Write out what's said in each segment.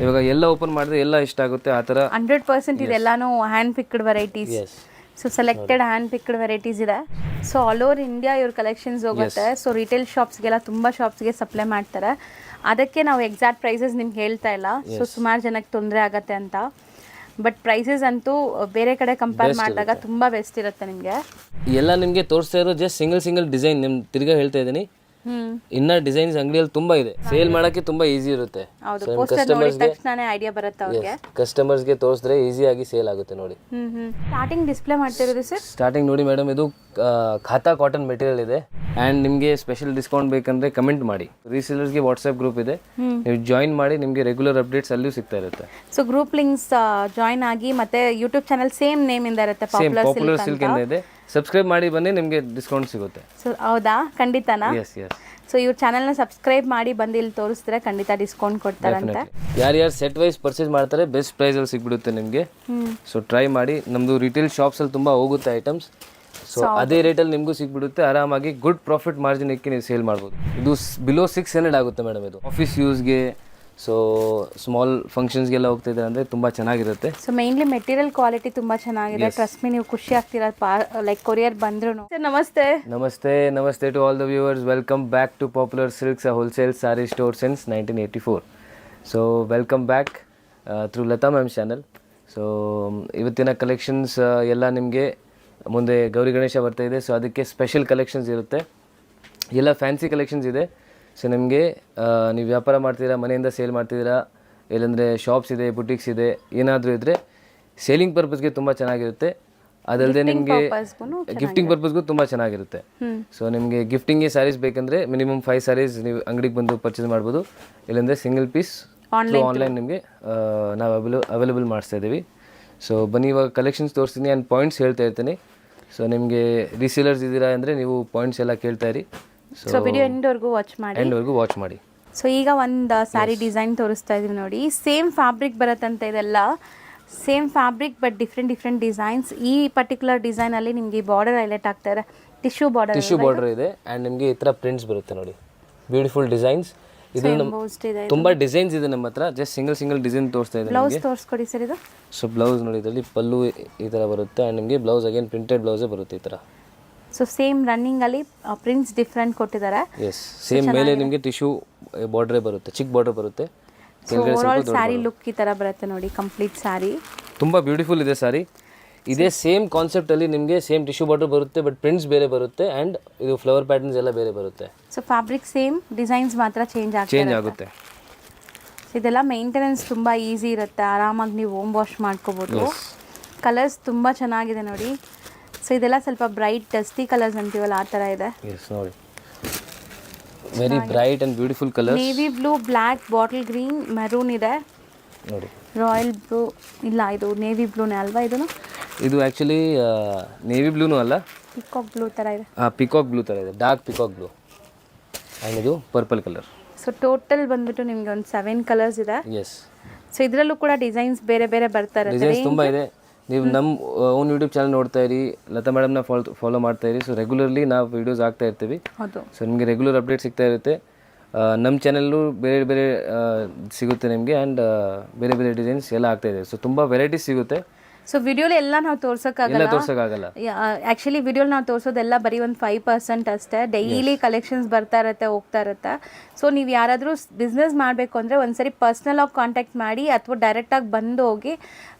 ಇವಾಗ ಎಲ್ಲ ಓಪನ್ ಮಾಡಿದ್ರೆ ಎಲ್ಲ ಇಷ್ಟ ಆಗುತ್ತೆ ಆ ಥರ 100% ಇದೆಲ್ಲಾನು hand picked varieties. So selected hand picked varieties ಇದೆ. ಸೊ ಆಲ್ ಓವರ್ ಇಂಡಿಯಾ ಇವ್ರ ಕಲೆಕ್ಷನ್ಸ್ ಹೋಗುತ್ತೆ. ಸೊ ರಿಟೇಲ್ ಶಾಪ್ಸ್ಗೆಲ್ಲ ತುಂಬ ಶಾಪ್ಸ್ಗೆ ಸಪ್ಲೈ ಮಾಡ್ತಾರೆ. ಅದಕ್ಕೆ ನಾವು ಎಕ್ಸಾಕ್ಟ್ ಪ್ರೈಸಸ್ ನಿಮ್ಗೆ ಹೇಳ್ತಾ ಇಲ್ಲ. ಸೊ ಸುಮಾರು ಜನಕ್ಕೆ ತೊಂದರೆ ಆಗತ್ತೆ ಅಂತ. ಬಟ್ ಪ್ರೈಸಸ್ ಅಂತೂ ಬೇರೆ ಕಡೆ ಕಂಪೇರ್ ಮಾಡಿದಾಗ ತುಂಬ ಬೆಸ್ಟ್ ಇರುತ್ತೆ ನಿಮಗೆ. ಎಲ್ಲ ನಿಮಗೆ ತೋರಿಸ್ತಾ ಇರೋ ಜಸ್ಟ್ ಸಿಂಗಲ್ ಡಿಸೈನ್ ನಿಮ್ ತಿರ್ಗಾ ಹೇಳ್ತಾ ಇದ್ದೀನಿ. ಇನ್ನ ಡಿಸೈನ್ಸ್ ಅಂಗಡಿಯಲ್ಲಿ ತುಂಬಾ ಇದೆ. ಸೇಲ್ ಮಾಡಕ್ಕೆ ತುಂಬಾ ಈಸಿ ಇರುತ್ತೆ. ಕಸ್ಟಮರ್ಸ್ಗೆ ತೋರಿಸಿದ್ರೆ ಈಸಿ ಆಗಿ ಸೇಲ್ ಆಗುತ್ತೆ ನೋಡಿ. ಸ್ಟಾರ್ಟಿಂಗ್ ಡಿಸ್ಪ್ಲೇ ಮಾಡ್ತಿರೋದು ಸರ್. ಸ್ಟಾರ್ಟಿಂಗ್ ನೋಡಿ ಮೇಡಮ್, ಇದು ಖಾತಾ ಕಾಟನ್ ಮೆಟೀರಿಯಲ್ ಇದೆ. ಅಂಡ್ ನಿಮಗೆ ಸ್ಪೆಷಲ್ ಡಿಸ್ಕೌಂಟ್ ಬೇಕಂದ್ರೆ ಕಮೆಂಟ್ ಮಾಡಿ. ರೀಸೇಲರ್ಸ್ಗೆ ವಾಟ್ಸ್ಆಪ್ ಗ್ರೂಪ್ ಇದೆ, ನೀವು ಜಾಯಿನ್ ಮಾಡಿ, ನಿಮಗೆ ರೆಗ್ಯುಲರ್ ಅಪ್ಡೇಟ್ಸ್ ಅಲ್ಲಿಯೂ ಸಿಗ್ತಾ ಇರುತ್ತೆ. ಸೊ ಗ್ರೂಪ್ ಲಿಂಕ್ಸ್ ಜಾಯಿನ್ ಆಗಿ ಮತ್ತೆ ಯೂಟ್ಯೂಬ್ ಚಾನಲ್ ಸೇಮ್ ನೇಮ್ ಇಂದ ಇರುತ್ತೆ, ಪಾಪ್ಯುಲರ್ ಸಿಲ್ಕ್ ಅಂತ ಇದೆ. ಸಬ್ಸ್ಕ್ರೈಬ್ ಮಾಡಿ ಬನ್ನಿ, ನಿಮಗೆ ಡಿಸ್ಕೌಂಟ್ ಸಿಗುತ್ತೆ. ಸೊ ಹೌದಾ? ಖಂಡಿತನಾ? S S. ಸೊ ಇವ್ರ ಚಾನಲ್ನ ಸಬ್ಸ್ಕ್ರೈಬ್ ಮಾಡಿ ಬಂದು ಇಲ್ಲಿ ತೋರಿಸಿದ್ರೆ ಖಂಡಿತ ಡಿಸ್ಕೌಂಟ್ ಕೊಡ್ತಾರಂತೆ. ಯಾರ್ಯಾರು ಸೆಟ್ ವೈಸ್ ಪರ್ಚೇಸ್ ಮಾಡ್ತಾರೆ ಬೆಸ್ಟ್ ಪ್ರೈಸಲ್ಲಿ ಸಿಗ್ಬಿಡುತ್ತೆ ನಿಮಗೆ. ಸೊ ಟ್ರೈ ಮಾಡಿ. ನಮ್ಮದು ರಿಟೇಲ್ ಶಾಪ್ಸಲ್ಲಿ ತುಂಬ ಹೋಗುತ್ತೆ ಐಟಮ್ಸ್. ಸೊ ಅದೇ ರೇಟಲ್ಲಿ ನಿಮಗೂ ಸಿಗ್ಬಿಡುತ್ತೆ. ಆರಾಮಾಗಿ ಗುಡ್ ಪ್ರಾಫಿಟ್ ಮಾರ್ಜಿನ್ ಇಕ್ಕಿ ನೀವು ಸೇಲ್ ಮಾಡ್ಬೋದು. ಇದು ಬಿಲೋ 600 ಆಗುತ್ತೆ ಮೇಡಮ್. ಇದು ಆಫೀಸ್ ಯೂಸ್ಗೆ, ಸೊ ಸ್ಮಾಲ್ ಫಂಕ್ಷನ್ಸ್ಗೆಲ್ಲ ಹೋಗ್ತಾ ಇದ್ದಾರೆ ಅಂದರೆ ತುಂಬ ಚೆನ್ನಾಗಿರುತ್ತೆ. ಸೊ ಮೇನ್ಲಿ ಮೆಟೀರಿಯಲ್ ಕ್ವಾಲಿಟಿ ತುಂಬ ಚೆನ್ನಾಗಿದೆ. ಟ್ರಸ್ಟ್ ಮೀ, ನೀವು ಖುಷಿ ಆಗ್ತೀರಾ ಲೈಕ್ ಕೊರಿಯರ್ ಬಂದ್ರು. ಸರ್ ನಮಸ್ತೆ. ನಮಸ್ತೆ to all the viewers. Welcome back to popular silks, wholesale sari store since 1984. So welcome back through Lata ma'am channel. So ಇವತ್ತಿನ ಕಲೆಕ್ಷನ್ಸ್ ಎಲ್ಲ ನಿಮಗೆ ಮುಂದೆ ಗೌರಿ ಗಣೇಶ ಬರ್ತಾ ಇದೆ. ಸೊ ಅದಕ್ಕೆ ಸ್ಪೆಷಲ್ ಕಲೆಕ್ಷನ್ಸ್ ಇರುತ್ತೆ. ಎಲ್ಲ ಫ್ಯಾನ್ಸಿ ಕಲೆಕ್ಷನ್ಸ್ ಇದೆ. ಸೊ ನಿಮಗೆ ನೀವು ವ್ಯಾಪಾರ ಮಾಡ್ತೀರಾ, ಮನೆಯಿಂದ ಸೇಲ್ ಮಾಡ್ತಿದ್ದೀರಾ, ಇಲ್ಲಾಂದರೆ ಶಾಪ್ಸ್ ಇದೆ, ಬುಟಿಕ್ಸ್ ಇದೆ, ಏನಾದರೂ ಇದ್ದರೆ ಸೇಲಿಂಗ್ ಪರ್ಪಸ್ಗೆ ತುಂಬ ಚೆನ್ನಾಗಿರುತ್ತೆ. ಅದಲ್ಲದೆ ನಿಮಗೆ ಗಿಫ್ಟಿಂಗ್ ಪರ್ಪಸ್ಗೂ ತುಂಬ ಚೆನ್ನಾಗಿರುತ್ತೆ. ಸೊ ನಿಮಗೆ ಗಿಫ್ಟಿಂಗ್ಗೆ ಸ್ಯಾರೀಸ್ ಬೇಕಂದರೆ ಮಿನಿಮಮ್ 5 ಸ್ಯಾರೀಸ್ ನೀವು ಅಂಗಡಿಗೆ ಬಂದು ಪರ್ಚೇಸ್ ಮಾಡ್ಬೋದು. ಇಲ್ಲಾಂದರೆ ಸಿಂಗಲ್ ಪೀಸ್ ಆನ್ಲೈನ್ ನಿಮಗೆ ನಾವು ಅವೈಲೇಬಲ್ ಮಾಡಿಸ್ತಾ ಇದ್ದೀವಿ. ಸೊ ಬನ್ನಿ, ಇವಾಗ ಕಲೆಕ್ಷನ್ಸ್ ತೋರಿಸ್ತೀನಿ ಆ್ಯಂಡ್ ಪಾಯಿಂಟ್ಸ್ ಹೇಳ್ತಾ ಇರ್ತೀನಿ. ಸೊ ನಿಮಗೆ ರೀಸೇಲರ್ಸ್ ಇದ್ದೀರಾ ಅಂದರೆ ನೀವು ಪಾಯಿಂಟ್ಸ್ ಎಲ್ಲ ಕೇಳ್ತಾ ಇರಿ. ಸೊ ವಿಡಿಯೋ ಎಂಡ್ವರೆಗೂ ವಾಚ್ ಮಾಡಿ. ಸೊ ಈಗ ಒಂದು ಸ್ಯಾರಿ ಡಿಸೈನ್ ತೋರಿಸ್ತಾ ಇದೀವಿ ನೋಡಿ. ಸೇಮ್ ಫ್ಯಾಬ್ರಿಕ್ ಬರುತ್ತಂತ, ಇದೆಲ್ಲ same fabric but different designs. ಈ ಪರ್ಟಿಕ್ಯುಲರ್ ಡಿಸೈನ್ ಅಲ್ಲಿ ನಿಮಗೆ ಬಾರ್ಡರ್ ಹೈಲೈಟ್ ಆಗ್ತಾ ಇದೆ. ಟಿಶ್ಯೂ ಬಾರ್ಡರ್ ಇದೆ ಆ್ಯಂಡ್ ನಿಮಗೆ ಈ ಥರ ಪ್ರಿಂಟ್ಸ್ ಬರುತ್ತೆ ನೋಡಿ. Beautiful designs. ಇದು ತುಂಬಾ ಡಿಸೈನ್ಸ್ ಇದೆ ನಮ್ಮ ಹತ್ರ. ಜಸ್ಟ್ ಸಿಂಗಲ್ ಡಿಸೈನ್ ತೋರಿಸ್ತಾ ಇದೆ. ಬ್ಲೌಸ್ ತೋರಿಸ್ಕೊಡಿ ಸರ್. ಇದು ಸೊ ಬ್ಲೌಸ್ ನೋಡಿ, ಇದರಲ್ಲಿ ಪಲ್ಲು ಈ ಥರ ಬರುತ್ತೆ ಆ್ಯಂಡ್ ನಿಮಗೆ ಬ್ಲೌಸ್ ಅಗೇನ್ ಪ್ರಿಂಟೆಡ್ ಬ್ಲೌಸೇ ಬರುತ್ತೆ ಈ ಥರ. ಸೊ ಸೇಮ್ ರನ್ನಿಂಗ್ ಅಲ್ಲಿ ಪ್ರಿಂಟ್ಸ್ ಡಿಫ್ರೆಂಟ್ ಕೊಟ್ಟಿದ್ದಾರೆ. ಎಸ್, ಸೇಮ್ ಮೇಲೆ ನಿಮಗೆ ಟಿಶ್ಯೂ ಬಾರ್ಡರ್ ಬರುತ್ತೆ, ಚಿಕ್ಕ ಬಾರ್ಡರ್ ಬರುತ್ತೆ. ಓವರಾಲ್ ಸ್ಯಾರಿ ಲುಕ್ ಈ ತರ ಬರುತ್ತೆ ನೋಡಿ. ಕಂಪ್ಲೀಟ್ ಸ್ಯಾರಿ ತುಂಬಾ ಬ್ಯೂಟಿಫುಲ್ ಇದೆ ಸ್ಯಾರಿ. ಇದೇ ಸೇಮ್ ಕಾನ್ಸೆಪ್ಟ್ ಅಲ್ಲಿ ನಿಮಗೆ ಸೇಮ್ ಟಿಶ್ಯೂ ಬಾರ್ಡರ್ ಬರುತ್ತೆ, ಬಟ್ ಪ್ರಿಂಟ್ಸ್ ಬೇರೆ ಬರುತ್ತೆ ಆ್ಯಂಡ್ ಇದು ಫ್ಲವರ್ ಪ್ಯಾಟರ್ನ್ಸ್ ಎಲ್ಲ ಬೇರೆ ಬರುತ್ತೆ. ಸೊ ಫ್ಯಾಬ್ರಿಕ್ ಸೇಮ್, ಡಿಸೈನ್ಸ್ ಮಾತ್ರ ಚೇಂಜ್ ಆಗುತ್ತೆ. ಇದೆಲ್ಲ ಮೇಂಟೆನೆನ್ಸ್ ತುಂಬ ಈಸಿ ಇರುತ್ತೆ. ಆರಾಮಾಗಿ ನೀವು ಹೋಮ್ ವಾಶ್ ಮಾಡ್ಕೋಬೋದು. ಕಲರ್ಸ್ ತುಂಬ ಚೆನ್ನಾಗಿದೆ ನೋಡಿ. ಸೊ ಇದೆಲ್ಲ ಸ್ವಲ್ಪ ಬ್ರೈಟ್ ಡಸ್ಟಿ ಕಲರ್ಸ್ ಅಂತೀವಲ್ಲ, ಆ ಥರ ಇದೆ. ನೋಡಿ, very bright and beautiful colours. Navy blue, black, bottle green, maroon ಇದೆ ನೋಡಿ. ರಾಯಲ್ ಬ್ಲೂ ಇಲ್ಲ, ಇದು ನೇವಿ ಬ್ಲೂನೇ ಅಲ್ವಾ? ಇದು ಆ್ಯಕ್ಚುಲಿ ನೇವಿ ಬ್ಲೂನೂ ಅಲ್ಲ, ಪಿಕಾಕ್ ಬ್ಲೂ ಥರ ಇದೆ. ಪಿಕಾಕ್ ಬ್ಲೂ ಥರ ಇದೆ, ಡಾರ್ಕ್ ಪಿಕಾಕ್ ಬ್ಲೂ. ಆ್ಯಂಡ್ ಇದು ಪರ್ಪಲ್ ಕಲರ್. ಸೊ ಟೋಟಲ್ ಬಂದ್ಬಿಟ್ಟು ನಿಮಗೆ ಒಂದು 7 ಕಲರ್ಸ್ ಇದೆ. ಎಸ್. ಸೊ ಇದರಲ್ಲೂ ಕೂಡ ಡಿಸೈನ್ಸ್ ಬೇರೆ ಬರ್ತಾ ಇರುತ್ತೆ. ಡಿಸೈನ್ಸ್ ತುಂಬ ಇದೆ. ನೀವು ನಮ್ಮ ಓನ್ ಯೂಟ್ಯೂಬ್ ಚಾನಲ್ ನೋಡ್ತಾ ಇರಿ, ಲತಾ ಮೇಡಮ್ನ ಫಾಲೋ ಮಾಡ್ತಾ ಇರಿ. ಸೊ ರೆಗ್ಯುಲರ್ಲಿ ನಾವು ವೀಡಿಯೋಸ್ ಆಗ್ತಾ ಇರ್ತೀವಿ. ಹೌದು. ಸೊ ನಿಮಗೆ ರೆಗ್ಯುಲರ್ ಅಪ್ಡೇಟ್ ಸಿಗ್ತಾ ಇರುತ್ತೆ. ನಮ್ಮ ಚಾನಲ್ಲು ಬೇರೆ ಸಿಗುತ್ತೆ ನಿಮಗೆ. ಆ್ಯಂಡ್ ಬೇರೆ ಡಿಸೈನ್ಸ್ ಎಲ್ಲ ಆಗ್ತಾ ಇದೆ. ಸೊ ತುಂಬ ವೆರೈಟೀಸ್ ಸಿಗುತ್ತೆ. ಸೊ ವಿಡಿಯೋಲಿ ಎಲ್ಲ ನಾವು ತೋರ್ಸೋಕ್ಕಾಗಲ್ಲ. ಆ್ಯಕ್ಚುಲಿ ವಿಡಿಯೋಲಿ ನಾವು ತೋರಿಸೋದೆಲ್ಲ ಬರೀ ಒಂದು 5% ಅಷ್ಟೇ. ಡೈಲಿ ಕಲೆಕ್ಷನ್ಸ್ ಬರ್ತಾ ಇರುತ್ತೆ, ಹೋಗ್ತಾ ಇರುತ್ತೆ. ಸೊ ನೀವು ಯಾರಾದರೂ ಬಿಸ್ನೆಸ್ ಮಾಡಬೇಕು ಅಂದರೆ ಒಂದ್ಸರಿ ಪರ್ಸ್ನಲ್ ಆಗಿ ಕಾಂಟ್ಯಾಕ್ಟ್ ಮಾಡಿ ಅಥವಾ ಡೈರೆಕ್ಟಾಗಿ ಬಂದು ಹೋಗಿ.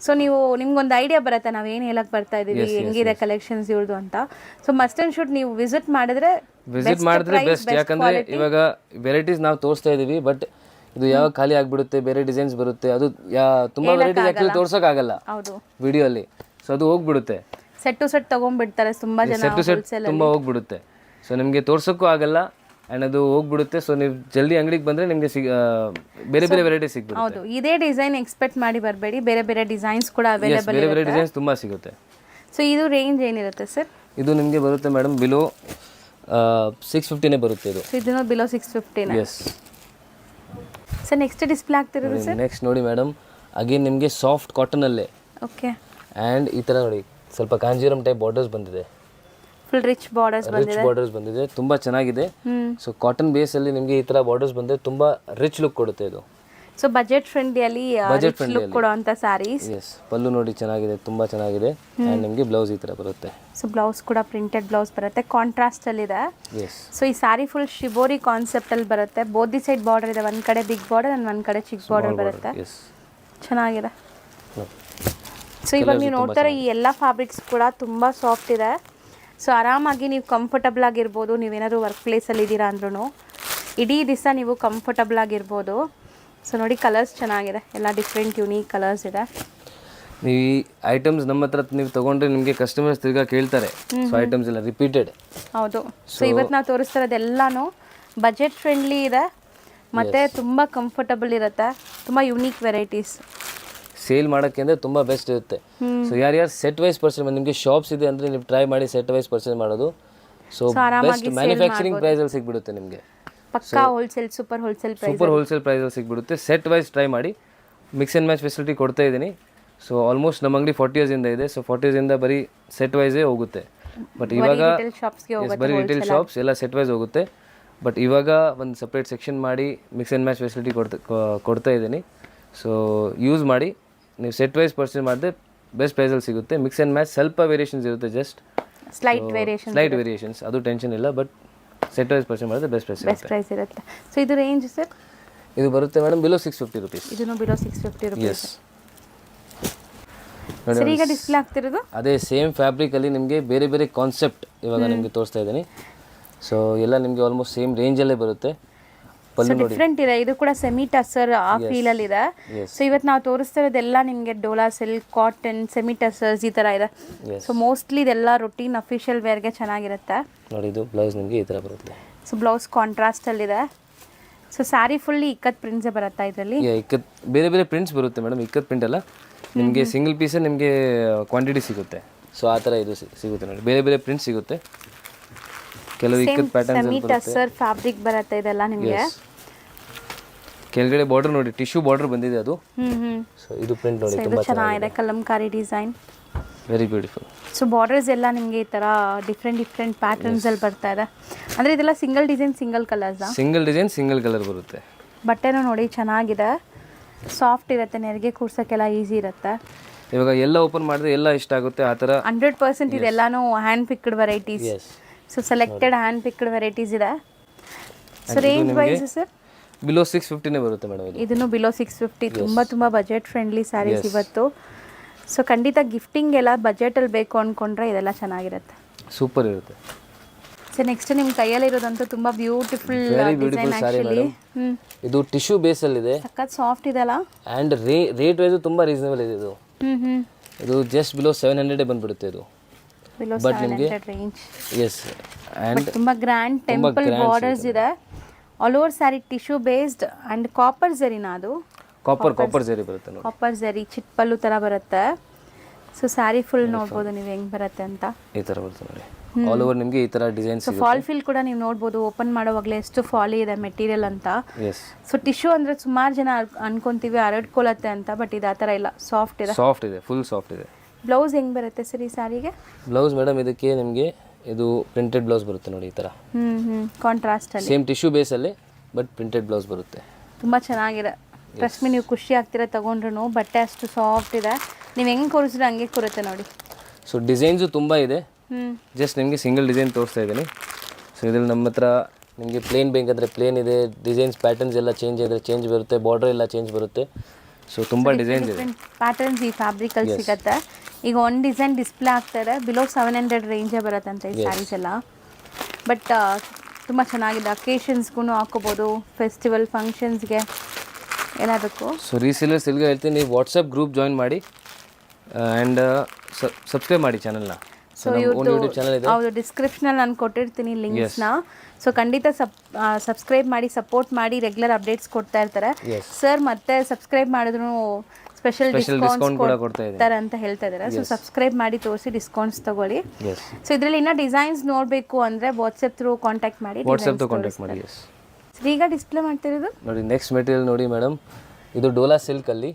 ಸೊ ನಿಮ್ಗೊಂದು ಐಡಿಯಾ ಬರುತ್ತೆ ನಾವು ಏನು ಹೇಳಕ್ಕೆ ಬರ್ತಾ ಇದ್ದೀವಿ, ಹೆಂಗಿದೆ ಕಲೆಕ್ಷನ್ಸ್ ಇವ್ರದ್ದು ಅಂತ. ಸೊ ಮಸ್ಟ್ ಆ್ಯಂಡ್ ಶುಡ್ ನೀವು ವಿಸಿಟ್ ಮಾಡಿದ್ರೆ ಬೆಸ್ಟ್. ಯಾಕಂದರೆ ಇವಾಗ ವೆರೈಟೀಸ್ ನಾವು ತೋರಿಸ್ತಾ ಇದ್ದೀವಿ, ಬಟ್ ಇದು ಯಾವಾಗ ಖಾಲಿ ಆಗ್ಬಿಡುತ್ತೆ, ಬೇರೆ ಡಿಸೈನ್ಸ್ ಬರುತ್ತೆ. ಅದು ತುಂಬಾ ವೆರೈಟೀಸ್ ಆಕ್ಚುಲಿ ತೋರ್ಸೋಕ್ಕಾಗಲ್ಲ ವಿಡಿಯೋ ಅಲ್ಲಿ. ಸೊ ಅದು ಹೋಗ್ಬಿಡುತ್ತೆ, ಸೆಟ್ ಟು ಸೆಟ್ ತಗೊಂಡ್ಬಿಡ್ತಾರೆ ತುಂಬಾ ಜನ. ತುಂಬಾ ಹೋಗ್ಬಿಡುತ್ತೆ. ಸೊ ನಿಮಗೆ ತೋರ್ಸೋಕ್ಕೂ ಆಗಲ್ಲ ಆ್ಯಂಡ್ ಅದು ಹೋಗ್ಬಿಡುತ್ತೆ. ಸೊ ನೀವು ಜಲ್ದಿ ಅಂಗಡಿಗೆ ಬಂದರೆ ನಿಮಗೆ ಬೇರೆ ವೆರೈಟಿ ಸಿಗ್ಬಿಡುತ್ತೆ. ಹೌದು, ಇದೇ ಡಿಸೈನ್ ಎಕ್ಸ್ಪೆಕ್ಟ್ ಮಾಡಿ ಬರಬೇಡಿ. ಬೇರೆ ಡಿಸೈನ್ಸ್ ಕೂಡ ಅವೈಲೇಬಲ್ ಬೇರೆ ಡಿಸೈನ್ಸ್ ತುಂಬ ಸಿಗುತ್ತೆ. ಸೊ ಇದು ರೇಂಜ್ ಏನಿರುತ್ತೆ ಸರ್? ಇದು ನಿಮಗೆ ಬರುತ್ತೆ ಮೇಡಮ್ ಬಿಲೋ 650ನೇ ಬರುತ್ತೆ ಇದು. ಸೊ ಇದನ್ನು below 650. Yes. Sir next display ಆಗ್ತಿರೋದು ಸರ್? ನೆಕ್ಸ್ಟ್ ನೋಡಿ ಮೇಡಮ್, ಅಗೇನ್ ನಿಮಗೆ ಸಾಫ್ಟ್ ಕಾಟನಲ್ಲೇ. ಓಕೆ. ಆ್ಯಂಡ್ ಈ ಥರ ನೋಡಿ ಸ್ವಲ್ಪ ಕಾಂಜೀರಮ್ ಟೈಪ್ ಬಾರ್ಡರ್ಸ್ ಬಂದಿದೆ. ಫುಲ್ ರಿಚ್ ಬಾರ್ಡರ್ಸ್ ಬಂದಿದೆ. ತುಂಬ ಚೆನ್ನಾಗಿದೆ. ಸೊ ಕಾಟನ್ ಬೇಸಲ್ಲಿ ನಿಮಗೆ ಈ ಥರ ಬಾರ್ಡರ್ಸ್ ಬಂದರೆ ತುಂಬ ರಿಚ್ ಲುಕ್ ಕೊಡುತ್ತೆ ಇದು. ಸೊ ಬಜೆಟ್ ಫ್ರೆಂಡ್ಲಿಯಲ್ಲಿ ಲುಕ್ ಕೊಡುವಂಥ ಸ್ಯಾರೀಸ್. ಎಸ್, ಪಲ್ಲು ನೋಡಿ ಚೆನ್ನಾಗಿದೆ, ತುಂಬ ಚೆನ್ನಾಗಿದೆ. ಆ್ಯಂಡ್ ನಿಮಗೆ ಬ್ಲೌಸ್ ಈ ಥರ ಬರುತ್ತೆ. ಸೊ ಬ್ಲೌಸ್ ಕೂಡ ಪ್ರಿಂಟೆಡ್ ಬ್ಲೌಸ್ ಬರುತ್ತೆ, ಕಾಂಟ್ರಾಸ್ಟಲ್ಲಿದೆ. ಎಸ್, ಸೊ ಈ ಸ್ಯಾರಿ ಫುಲ್ ಶಿಬೋರಿ ಕಾನ್ಸೆಪ್ಟಲ್ಲಿ ಬರುತ್ತೆ. ಬೋದಿ ಸೈಡ್ ಬಾರ್ಡರ್ ಇದೆ, ಒಂದು ಕಡೆ ಬಿಗ್ ಬಾರ್ಡರ್ ಆ್ಯಂಡ್ ಒಂದು ಕಡೆ ಚಿಕ್ಕ ಬಾರ್ಡರ್ ಬರುತ್ತೆ. ಎಸ್, ಚೆನ್ನಾಗಿದೆ. ಸೊ ಇವಾಗ ನೀವು ನೋಡ್ತಾರೆ ಈ ಎಲ್ಲ ಫ್ಯಾಬ್ರಿಕ್ಸ್ ಕೂಡ ತುಂಬ ಸಾಫ್ಟ್ ಇದೆ. ಸೊ ಆರಾಮಾಗಿ ನೀವು ಕಂಫರ್ಟಬಲ್ ಆಗಿರ್ಬೋದು. ನೀವೇನಾದ್ರು ವರ್ಕ್ ಪ್ಲೇಸಲ್ಲಿ ಇದ್ದೀರಾ ಅಂದ್ರೂ ಇಡೀ ದಿವಸ ನೀವು ಕಂಫರ್ಟಬಲ್ ಆಗಿರ್ಬೋದು. ಸೊ ನೋಡಿ ಕಲರ್ಸ್ ಚೆನ್ನಾಗಿದೆ, ಎಲ್ಲ ಡಿಫ್ರೆಂಟ್ ಯುನೀಕ್ ಕಲರ್ಸ್ ಇದೆ. ನೀವು ಈ ಐಟಮ್ಸ್ ನಮ್ಮ ಹತ್ರ ನೀವು ತೊಗೊಂಡ್ರೆ ನಿಮಗೆ ಕಸ್ಟಮರ್ಸ್ ತಿರ್ಗಾ ಕೇಳ್ತಾರೆ. ಸೊ ಐಟಮ್ಸ್ ಎಲ್ಲ ರಿಪೀಟೆಡ್. ಹೌದು. ಸೊ ಇವತ್ತು ನಾವು ತೋರಿಸ್ತಾ ಇರೋದೆಲ್ಲನೂ ಬಜೆಟ್ ಫ್ರೆಂಡ್ಲಿ ಇದೆ ಮತ್ತು ತುಂಬ ಕಂಫರ್ಟಬಲ್ ಇರುತ್ತೆ. ತುಂಬ ಯುನೀಕ್ ವೆರೈಟೀಸ್ ಸೇಲ್ ಮಾಡೋಕ್ಕೆ ಅಂದರೆ ತುಂಬ ಬೆಸ್ಟ್ ಇರುತ್ತೆ. ಸೊ ಯಾರ್ಯಾರು ಸೆಟ್ ವೈಸ್ ಪರ್ಚೇಸ್ ಮಾಡಿ, ನಿಮಗೆ ಶಾಪ್ಸ್ ಇದೆ ಅಂದರೆ ನೀವು ಟ್ರೈ ಮಾಡಿ ಸೆಟ್ ವೈಸ್ ಪರ್ಚೇಸ್ ಮಾಡೋದು. ಸೊ ಬೆಸ್ಟ್ ಮ್ಯಾನುಫ್ಯಾಕ್ಚರಿಂಗ್ ಪ್ರೈಸಲ್ಲಿ ಸಿಗ್ಬಿಡುತ್ತೆ ನಿಮಗೆ. ಪಕ್ಕಾ ಹೋಲ್ಸೇಲ್, ಸೂಪರ್ ಹೋಲ್ಸೇಲ್ ಪ್ರೈಸಲ್ಲಿ ಸಿಗ್ಬಿಡುತ್ತೆ. ಸೆಟ್ ವೈಸ್ ಟ್ರೈ ಮಾಡಿ. ಮಿಕ್ಸ್ ಆ್ಯಂಡ್ ಮ್ಯಾಚ್ ಫೆಸಿಲಿಟಿ ಕೊಡ್ತಾ ಇದ್ದೀನಿ. ಸೊ ಆಲ್ಮೋಸ್ಟ್ ನಮ್ಮ ಅಂಗಡಿ 40 ಇಯರ್ಸಿಂದ ಇದೆ. ಸೊ 40 ಇಯರ್ಸಿಂದ ಬರೀ ಸೆಟ್ ವೈಸೇ ಹೋಗುತ್ತೆ. ಬಟ್ ಇವಾಗ ಬರೀ ರಿಟೇಲ್ ಶಾಪ್ಸ್ ಎಲ್ಲ ಸೆಟ್ ವೈಸ್ ಹೋಗುತ್ತೆ. ಬಟ್ ಇವಾಗ ಒಂದು ಸಪ್ರೇಟ್ ಸೆಕ್ಷನ್ ಮಾಡಿ ಮಿಕ್ಸ್ ಆ್ಯಂಡ್ ಮ್ಯಾಚ್ ಫೆಸಿಲಿಟಿ ಕೊಡ್ತಾ ಇದ್ದೀನಿ. ಸೊ ಯೂಸ್ ಮಾಡಿ. ನೀವು ಸೆಟ್ ವೈಸ್ ಪರ್ಚೇಸ್ ಮಾಡಿದ್ರೆ ಬೆಸ್ಟ್ ಪ್ರೈಸಲ್ಲಿ ಸಿಗುತ್ತೆ. ಮಿಕ್ಸ್ ಆ್ಯಂಡ್ ಮ್ಯಾಚ್ ಸ್ವಲ್ಪ ವೇರಿಯೇಷನ್ಸ್ ಇರುತ್ತೆ, ಜಸ್ಟ್ ಸ್ಲೈಟ್ ವೇರಿಯೇಷನ್ಸ್, ಅದು ಟೆನ್ಷನ್ ಇಲ್ಲ. ಬಟ್ ಸೆಟ್ ವೈಸ್ ಪರ್ಚೇಸ್ ಮಾಡಿದ್ರೆ ಬೆಸ್ಟ್ ಪ್ರೈಸ್ ಇರುತ್ತೆ. ಸೊ ಇದು ರೇಂಜ್ ಸರ್? ಇದು ಬರುತ್ತೆ ಮೇಡಮ್ ಬಿಲೋ 650 ರುಪೀಸ್. ಇದನ್ನು ಬಿಲೋ 650 ರುಪೀಸ್. ಎಸ್, ಸರ್ ಈಗ ಡಿಸ್ಪ್ಲೇ ಆಗ್ತಿರೋದು ಅದೇ ಸೇಮ್ ಫ್ಯಾಬ್ರಿಕಲ್ಲಿ ನಿಮಗೆ ಬೇರೆ ಬೇರೆ ಕಾನ್ಸೆಪ್ಟ್ ಇವಾಗ ನಿಮಗೆ ತೋರಿಸ್ತಾ ಇದ್ದೀನಿ. ಸೊ ಎಲ್ಲ ನಿಮಗೆ ಆಲ್ಮೋಸ್ಟ್ ಸೇಮ್ ರೇಂಜಲ್ಲೇ ಬರುತ್ತೆ. ಡಿಫ್ರೆಂಟ್ ಇದೆ. ಇದು ಕೂಡ ಸೆಮಿ ಟಸರ್ ಆ ಫೀಲಲ್ಲಿ ಇದೆ. ಸೊ ಇವತ್ತು ನಾವು ತೋರಿಸ್ತಾ ಇರೋದೆಲ್ಲ ನಿಮಗೆ Dola silk, cotton, semi tussars ಈ ಥರ ಇದೆ. ಸೊ ಮೋಸ್ಟ್ಲಿ ಇದೆಲ್ಲ ರೊಟೀನ್ ಅಫಿಷಿಯಲ್ ವೇರ್ಗೆ ಚೆನ್ನಾಗಿರುತ್ತೆ. ನೋಡಿ ಇದು ಬ್ಲೌಸ್ ನಿಮಗೆ ಈ ಥರ ಬರುತ್ತೆ. ಸೊ ಬ್ಲೌಸ್ ಕಾಂಟ್ರಾಸ್ಟಲ್ಲಿದೆ. ಸೊ ಸ್ಯಾರಿ ಫುಲ್ಲಿ ಇಕ್ಕತ್ ಪ್ರಿಂಟ್ಸೇ ಬರುತ್ತಾ ಇದರಲ್ಲಿ? ಇಕ್ಕತ್ ಬೇರೆ ಬೇರೆ ಪ್ರಿಂಟ್ಸ್ ಬರುತ್ತೆ ಮೇಡಮ್. ಇಕ್ಕತ್ ಪ್ರಿಂಟ್ ಅಲ್ಲ, ನಿಮಗೆ ಸಿಂಗಲ್ ಪೀಸೇ ನಿಮಗೆ ಕ್ವಾಂಟಿಟಿ ಸಿಗುತ್ತೆ. ಸೊ ಆ ಥರ ಇದು ಸಿಗುತ್ತೆ ನೋಡಿ, ಬೇರೆ ಬೇರೆ ಪ್ರಿಂಟ್ ಸಿಗುತ್ತೆ. ಕೆಲವು ikat patterns semi tussar fabric ಬರುತ್ತೆ ಇದೆಲ್ಲ ನಿಮಗೆ. ಕೆಳಗಡೆ ಬಾರ್ಡರ್ ನೋಡಿ, ಟಿಶ್ಯೂ ಬಾರ್ಡರ್ ಬಂದಿದೆ ಅದು. ಸೊ ಇದು ಪ್ರಿಂಟ್ ನೋಡಿ ತುಂಬಾ ಚೆನ್ನಾಗಿದೆ, Kalamkari design, very beautiful. So borders ಎಲ್ಲ ನಿಮಗೆ ಈ ಥರ ಡಿಫ್ರೆಂಟ್ ಪ್ಯಾಟರ್ನ್ಸ್ ಅಲ್ಲಿ ಬರ್ತಾ ಇದೆ. ಅಂದರೆ ಇದೆಲ್ಲ single design single colours? Single design single colour ಬರುತ್ತೆ. ಬಟ್ಟೆನೂ ನೋಡಿ ಚೆನ್ನಾಗಿದೆ, ಸಾಫ್ಟ್ ಇರುತ್ತೆ, ನೆರಿಗೆ ಕೂರ್ಸೋಕ್ಕೆಲ್ಲ ಈಸಿ ಇರುತ್ತೆ. ಇವಾಗ ಎಲ್ಲ ಓಪನ್ ಮಾಡಿದ್ರೆ ಎಲ್ಲ ಇಷ್ಟ ಆಗುತ್ತೆ ಆ ಥರ. 100% ಇದೆಲ್ಲಾನು hand picked varieties. So selected hand picked varieties ಇದೆ. So range wise sir below 650ನೇ ಬರುತ್ತೆ ಮೇಡಮ್. ಇದನ್ನು ಬಿಲೋ 650. ತುಂಬ ಬಜೆಟ್ ಫ್ರೆಂಡ್ಲಿ ಸ್ಯಾರೀಸ್ ಇವತ್ತು. ಸೊ ಖಂಡಿತ ಗಿಫ್ಟಿಂಗ್ ಎಲ್ಲ ಬಜೆಟಲ್ಲಿ ಬೇಕು ಅಂದ್ಕೊಂಡ್ರೆ ಇದೆಲ್ಲ ಚೆನ್ನಾಗಿರುತ್ತೆ, ಸೂಪರ್ ಇರುತ್ತೆ. ಸೊ ನೆಕ್ಸ್ಟ್ ನಿಮ್ಮ ಕೈಯಲ್ಲಿರೋದಂತೂ ತುಂಬ ಬ್ಯೂಟಿಫುಲ್ ಡಿಸೈನ್ ಆ್ಯಕ್ಚುಲಿ. ಇದು ಟಿಶ್ಯೂ ಬೇಸಲ್ಲಿದೆ, ಸಖತ್ ಸಾಫ್ಟ್ ಇದೆಲ್ಲ. ಆ್ಯಂಡ್ ರೇಟ್ ವೈಸು ತುಂಬ ರೀಸನಬಲ್ ಇದೆ. ಇದು ಜಸ್ಟ್ ಬಿಲೋ 700 ಬಂದ್ಬಿಡುತ್ತೆ ಇದು. ಬಿಲೋ ಬಟ್ ನಿಮಗೆ ರೇಂಜ್. ಎಸ್, ಆ್ಯಂಡ್ ತುಂಬ ಗ್ರ್ಯಾಂಡ್ ಟೆಂಪಲ್ ಬಾರ್ಡರ್ಸ್ ಇದೆ. All over sari tissue based and copper ಝರಿನಾ? ಅದು ಕಾಪರ್ ಝರಿ ಬರುತ್ತೆ ನೋಡಿ. ಕಾಪರ್ ಝರಿ ಚಿಟ್ಪಲ್ಲು ಥರ ಬರುತ್ತೆ. ಸೊ ಸ್ಯಾರಿ ಫುಲ್ ನೋಡ್ಬೋದು ನೀವು ಹೆಂಗೆ ಬರುತ್ತೆ ಅಂತ. ಈ ಥರ ಬರುತ್ತೆ ನೋಡಿ, ಆಲ್ ಓವರ್ ನಿಮಗೆ ಈ ಥರ ಡಿಸೈನ್. ಸೊ ಫಾಲ್ ಫೀಲ್ ಕೂಡ ನೀವು ನೋಡ್ಬೋದು, ಓಪನ್ ಮಾಡೋವಾಗಲೇ ಎಷ್ಟು ಫಾಲಿ ಇದೆ ಮೆಟೀರಿಯಲ್ ಅಂತ. ಎಸ್, ಸೊ ಟಿಶ್ಯೂ ಅಂದರೆ ಸುಮಾರು ಜನ ಅನ್ಕೊಂತೀವಿ ಹರಡ್ಕೊಳ್ಳುತ್ತೆ ಅಂತ, ಬಟ್ ಇದು ಆ ಥರ ಇಲ್ಲ, ಸಾಫ್ಟ್ ಇದೆ. ಸಾಫ್ಟ್ ಇದೆ, ಫುಲ್ ಸಾಫ್ಟ್ ಇದೆ. ಬ್ಲೌಸ್ ಹೆಂಗೆ ಬರುತ್ತೆ ಸರ್ ಈ ಸ್ಯಾರಿಗೆ? ಬ್ಲೌಸ್ ಮೇಡಮ್ ಇದಕ್ಕೆ ನಿಮಗೆ ಇದು ಪ್ರಿಂಟೆಡ್ ಬ್ಲೌಸ್ ಬರುತ್ತೆ ನೋಡಿ ಈ ಥರ. ಕಾಂಟ್ರಾಸ್ಟಲ್ಲಿ ಸೇಮ್ ಟಿಶ್ಯೂ ಬೇಸಲ್ಲಿ ಬಟ್ ಪ್ರಿಂಟೆಡ್ ಬ್ಲೌಸ್ ಬರುತ್ತೆ. ತುಂಬ ಚೆನ್ನಾಗಿದೆ. ಟ್ರಸ್ಟ್ ಮೀ, ನೀವು ಖುಷಿ ಆಗ್ತೀರ ತೊಗೊಂಡ್ರು. ಬಟ್ಟೆ ಅಷ್ಟು ಸಾಫ್ಟ್ ಇದೆ, ನೀವು ಹೆಂಗೆ ಕೂರಿಸಿದ್ರೆ ಹಂಗೆ ಕೂರುತ್ತೆ ನೋಡಿ. ಸೊ ಡಿಸೈನ್ಸು ತುಂಬ ಇದೆ, ಜಸ್ಟ್ ನಿಮಗೆ ಸಿಂಗಲ್ ಡಿಸೈನ್ ತೋರಿಸ್ತಾ ಇದ್ದೀನಿ. ಸೊ ಇದ್ರಲ್ಲಿ ನಮ್ಮ ಹತ್ರ ನಿಮಗೆ ಪ್ಲೇನ್ ಬೇಕಂದರೆ ಪ್ಲೇನ್ ಇದೆ, ಡಿಸೈನ್ಸ್ ಪ್ಯಾಟರ್ನ್ಸ್ ಎಲ್ಲ ಚೇಂಜ್ ಇದ್ದರೆ ಚೇಂಜ್ ಬರುತ್ತೆ, ಬಾರ್ಡರ್ ಎಲ್ಲ ಚೇಂಜ್ ಬರುತ್ತೆ. ಸೊ ತುಂಬ ಡಿಸೈನ್ಸ್ ಇದೆ, ಪ್ಯಾಟರ್ನ್ಸ್ ಈ ಫ್ಯಾಬ್ರಿಕಲ್ಲಿ ಸಿಗುತ್ತೆ. ಈಗ ಒಂದು ಡಿಸೈನ್ ಡಿಸ್ಪ್ಲೇ ಆಗ್ತಾ ಇದೆ, ಬಿಲೋ 700 ರೇಂಜೇ ಬರುತ್ತೆ ಅಂತ ಈ ಸ್ಯಾರೀಸ್ ಎಲ್ಲ. ಬಟ್ ತುಂಬ ಚೆನ್ನಾಗಿದೆ, ಅಕೇಶನ್ಸ್ಗೂ ಹಾಕೋಬೋದು, ಫೆಸ್ಟಿವಲ್ ಫಂಕ್ಷನ್ಸ್ಗೆ ಏನಾಗಬೇಕು. ಸೊ ರೀಸೇಲರ್ಸ್ ಇಲ್ಲಿಗೆ ಹೇಳ್ತೀನಿ, ನೀವು ವಾಟ್ಸಪ್ ಗ್ರೂಪ್ ಜಾಯಿನ್ ಮಾಡಿ ಆ್ಯಂಡ್ ಸಬ್ಸ್ಕ್ರೈಬ್ ಮಾಡಿ ಚಾನಲ್ನ. ಸೊ ಯೂಟ್ಯೂಬ್ ಚಾನಲ್ ಇದೆ, ಹೌದು, ಡಿಸ್ಕ್ರಿಪ್ಷನಲ್ಲಿ ನಾನು ಕೊಟ್ಟಿರ್ತೀನಿ ಲಿಂಕ್ಸ್ನ. ಸೊ ಖಂಡಿತ ಸಬ್ಸ್ಕ್ರೈಬ್ ಮಾಡಿ, ಸಪೋರ್ಟ್ ಮಾಡಿ, ರೆಗ್ಯುಲರ್ ಅಪ್ಡೇಟ್ಸ್ ಕೊಡ್ತಾ ಇರ್ತಾರೆ ಸರ್. ಮತ್ತೆ ಸಬ್ಸ್ಕ್ರೈಬ್ ಮಾಡಿದ್ರು ಸ್ಪೆಷಲ್ ಡಿಸ್ಕೌಂಟ್ ಕೂಡ ಕೊಡ್ತಾರೆ ಅಂತ ಹೇಳ್ತಾ ಇದ್ದಾರೆ. ಸೊ ಸಬ್ಸ್ಕ್ರೈಬ್ ಮಾಡಿ ತೋರಿಸಿ ಡಿಸ್ಕೌಂಟ್ಸ್ ತಗೊಳ್ಳಿ. ಸೊ ಇದರಲ್ಲಿ ಇನ್ನೂ ಡಿಸೈನ್ಸ್ ನೋಡಬೇಕು ಅಂದರೆ ವಾಟ್ಸಪ್ ಥ್ರೂ ಕಾಂಟ್ಯಾಕ್ಟ್ ಮಾಡಿ. ಈಗ ಡಿಸ್ಪ್ಲೇ ಮಾಡ್ತಿರೋದು ನೋಡಿ, ನೆಕ್ಸ್ಟ್ ಮೆಟೀರಿಯಲ್ ನೋಡಿ ಮೇಡಮ್, ಇದು ಡೋಲಾ ಸಿಲ್ಕಲ್ಲಿ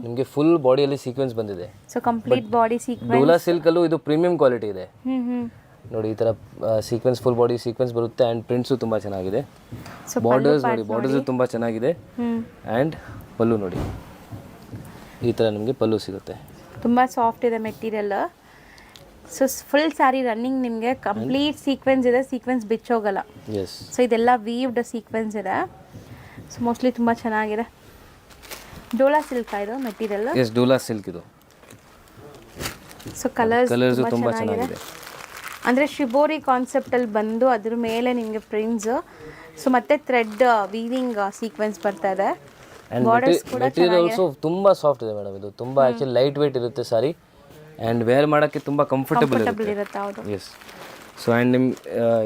ನಿಮಗೆ ಫುಲ್ ಬಾಡಿಯಲ್ಲಿ ಸೀಕ್ವೆನ್ಸ್ ಬಂದಿದೆ. So complete body sequence. Dola ಸಿಲ್ಕಲ್ಲೂ ಇದು ಪ್ರೀಮಿಯಂ ಕ್ವಾಲಿಟಿ ಇದೆ ನೋಡಿ. ಈ ಥರ ಸೀಕ್ವೆನ್ಸ್, ಫುಲ್ ಬಾಡಿ ಸೀಕ್ವೆನ್ಸ್ ಬರುತ್ತೆ ಆ್ಯಂಡ್ ಪ್ರಿಂಟ್ಸು ತುಂಬ ಚೆನ್ನಾಗಿದೆ. ಬಾರ್ಡರ್ಸ್ ನೋಡಿ, ಬಾರ್ಡರ್ಸ್ ತುಂಬ ಚೆನ್ನಾಗಿದೆ. ಆ್ಯಂಡ್ ಪಲ್ಲು ನೋಡಿ, ಈ ಥರ ನಿಮಗೆ ಪಲ್ಲು ಸಿಗುತ್ತೆ. ತುಂಬ ಸಾಫ್ಟ್ ಇದೆ material. So full sari running ನಿಮಗೆ ಕಂಪ್ಲೀಟ್ ಸೀಕ್ವೆನ್ಸ್ ಇದೆ, ಸೀಕ್ವೆನ್ಸ್ ಬಿಚ್ಚೋಗಲ್ಲ. ಎಸ್. ಸೊ ಇದೆಲ್ಲ ವೀವ್ಡ್ ಸೀಕ್ವೆನ್ಸ್ ಇದೆ. ಸೊ ಮೋಸ್ಟ್ಲಿ ತುಂಬ ಚೆನ್ನಾಗಿದೆ. ಡೋಲಾ ಸಿಲ್ಕ್ ಇದು ಮೆಟೀರಿಯಲ್. ಎಸ್, ಡೋಲಾ ಸಿಲ್ಕ್ ಇದು. ಸೊ ಕಲರ್ಸ್ ತುಂಬ ಚೆನ್ನಾಗಿದೆ. ಅಂದರೆ ಶಿಬೋರಿ ಕಾನ್ಸೆಪ್ಟಲ್ಲಿ ಬಂದು ಅದ್ರ ಮೇಲೆ ನಿಮಗೆ ಪ್ರಿಂಟ್ಸ್, ಸೊ ಮತ್ತೆ ಥ್ರೆಡ್ ವೀವಿಂಗ್ ಸೀಕ್ವೆನ್ಸ್ ಬರ್ತಾ ಇದೆ. ಬಾರ್ಡರ್ಸ್ ಕೂಡ ಮೆಟೀರಿಯಲ್ ಆಲ್ಸೋ ತುಂಬ ಸಾಫ್ಟ್ ಇದೆ ಮೇಡಮ್. ಇದು ತುಂಬ ಆ್ಯಕ್ಚುಲಿ ಲೈಟ್ ವೆಯ್ಟ್ ಇರುತ್ತೆ ಸಾರಿ, ಆ್ಯಂಡ್ ವೇರ್ ಮಾಡೋಕ್ಕೆ ತುಂಬ ಕಂಫರ್ಟಬಲ್ ಇರುತ್ತೆ. ಹೌದು. ಎಸ್. ಸೊ ಆ್ಯಂಡ್ ನಿಮ್ಮ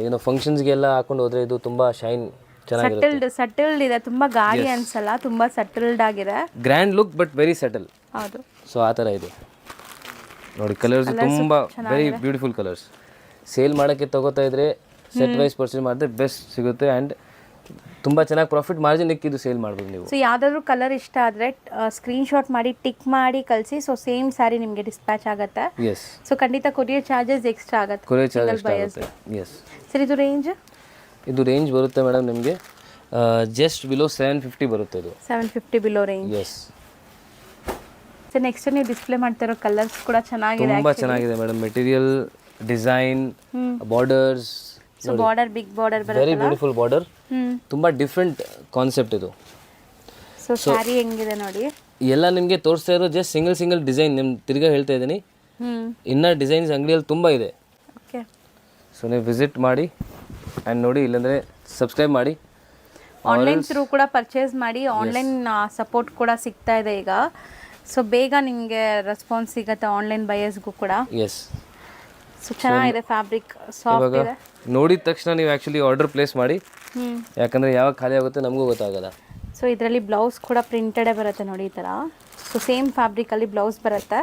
ಏನೋ ಫಂಕ್ಷನ್ಸ್ಗೆಲ್ಲ ಹಾಕೊಂಡು ಹೋದರೆ ಇದು ತುಂಬ ಶೈನ್ ಚೆನ್ನಾಗಿರುತ್ತೆ. ಸಟಲ್ಡ್ ಇದೆ, ತುಂಬ ಗಾಳಿ ಅನ್ಸಲ್ಲ, ತುಂಬ ಸಟಲ್ಡ್ ಆಗಿದೆ. Grand look but very subtle. ಹೌದು. ಸೊ ಆ ಥರ ಇದೆ ನೋಡಿ. ಕಲರ್ಸ್ ತುಂಬ ವೆರಿ ಬ್ಯೂಟಿಫುಲ್ ಕಲರ್ಸ್. ಸೇಲ್ ಮಾಡೋಕ್ಕೆ ತಗೋತಾ ಇದ್ರೆ ಸೆಟ್ ವೈಸ್ ಪರ್ಚೇಸ್ ಮಾಡಿದ್ರೆ ಬೆಸ್ಟ್ ಸಿಗುತ್ತೆ, ಆ್ಯಂಡ್ ತುಂಬ ಚೆನ್ನಾಗಿ ಪ್ರಾಫಿಟ್ ಮಾರ್ಜಿನ್ ಇಕ್ಕಿದ್ದು ಸೇಲ್ ಮಾಡ್ಬೋದು ನೀವು. ಸೊ ಯಾವುದಾದ್ರೂ ಕಲರ್ ಇಷ್ಟ ಆದರೆ ಸ್ಕ್ರೀನ್ಶಾಟ್ ಮಾಡಿ ಟಿಕ್ ಮಾಡಿ ಕಳಿಸಿ. ಸೊ ಸೇಮ್ ಸ್ಯಾರಿ ನಿಮಗೆ ಡಿಸ್ಪ್ಯಾಚ್ ಆಗುತ್ತೆ. ಎಸ್. ಸೊ ಖಂಡಿತ ಕೊರಿಯರ್ ಚಾರ್ಜಸ್ ಎಕ್ಸ್ಟ್ರಾ ಆಗುತ್ತೆ. ಕೊರಿಯರ್ ಚಾರ್ಜಸ್ ಆಗುತ್ತೆ. ಎಸ್. ಸರ್ ಇದು ರೇಂಜ್ ಬರುತ್ತೆ ಮೇಡಮ್ ನಿಮಗೆ ಜಸ್ಟ್ ಬಿಲೋ 750 ಬರುತ್ತೆ. ಇದು 750 below range. Yes. So next ನೀವು ಡಿಸ್ಪ್ಲೇ ಮಾಡ್ತಿರೋ ಕಲರ್ಸ್ ಕೂಡ ಚೆನ್ನಾಗಿದೆ. ತುಂಬ ಚೆನ್ನಾಗಿದೆ madam. Material, design, borders. So border big border ಬರುತ್ತೆ. Very beautiful border. ತುಂಬ ಡಿಫ್ರೆಂಟ್ ಕಾನ್ಸೆಪ್ಟ್ ಇದು. ಸೊ ಸ್ಯಾರಿ ಹೆಂಗಿದೆ ನೋಡಿ. ಎಲ್ಲ ನಿಮಗೆ ತೋರಿಸ್ತಾ ಇರೋ ಜಸ್ಟ್ ಸಿಂಗಲ್ ಡಿಸೈನ್. ನಿಮ್ಮ ತಿರ್ಗಾ ಹೇಳ್ತಾ ಇದ್ದೀನಿ, ಇನ್ನ ಡಿಸೈನ್ಸ್ ಅಂಗಡಿಯಲ್ಲಿ ತುಂಬ ಇದೆ. ಓಕೆ. ಸೊ ನೀವು ವಿಸಿಟ್ ಮಾಡಿ ಆ್ಯಂಡ್ ನೋಡಿ, ಇಲ್ಲಾಂದರೆ ಸಬ್ಸ್ಕ್ರೈಬ್ ಮಾಡಿ. ಆನ್ಲೈನ್ ಥ್ರೂ ಕೂಡ ಪರ್ಚೇಸ್ ಮಾಡಿ. ಆನ್ಲೈನ್ ಸಪೋರ್ಟ್ ಕೂಡ ಸಿಗ್ತಾ ಇದೆ ಈಗ. ಸೊ ಬೇಗ ನಿಮಗೆ ರೆಸ್ಪಾನ್ಸ್ ಸಿಗುತ್ತೆ ಆನ್ಲೈನ್ ಬಯರ್ಸ್ಗೂ ಕೂಡ. ಎಸ್. ಸೊ ಚೆನ್ನಾಗಿದೆ, ಫ್ಯಾಬ್ರಿಕ್ ಸಾಫ್ಟ್ ಇದೆ. ನೋಡಿದ ತಕ್ಷಣ ನೀವು ಆ್ಯಕ್ಚುಲಿ ಆರ್ಡರ್ ಪ್ಲೇಸ್ ಮಾಡಿ, ಯಾಕಂದರೆ ಯಾವಾಗ ಖಾಲಿ ಆಗುತ್ತೆ ನಮಗೂ ಗೊತ್ತಾಗಲ್ಲ. ಸೊ ಇದರಲ್ಲಿ ಬ್ಲೌಸ್ ಕೂಡ ಪ್ರಿಂಟೆಡೇ ಬರುತ್ತೆ ನೋಡಿ, ಈ ಥರ. ಸೊ ಸೇಮ್ ಫ್ಯಾಬ್ರಿಕಲ್ಲಿ ಬ್ಲೌಸ್ ಬರುತ್ತೆ.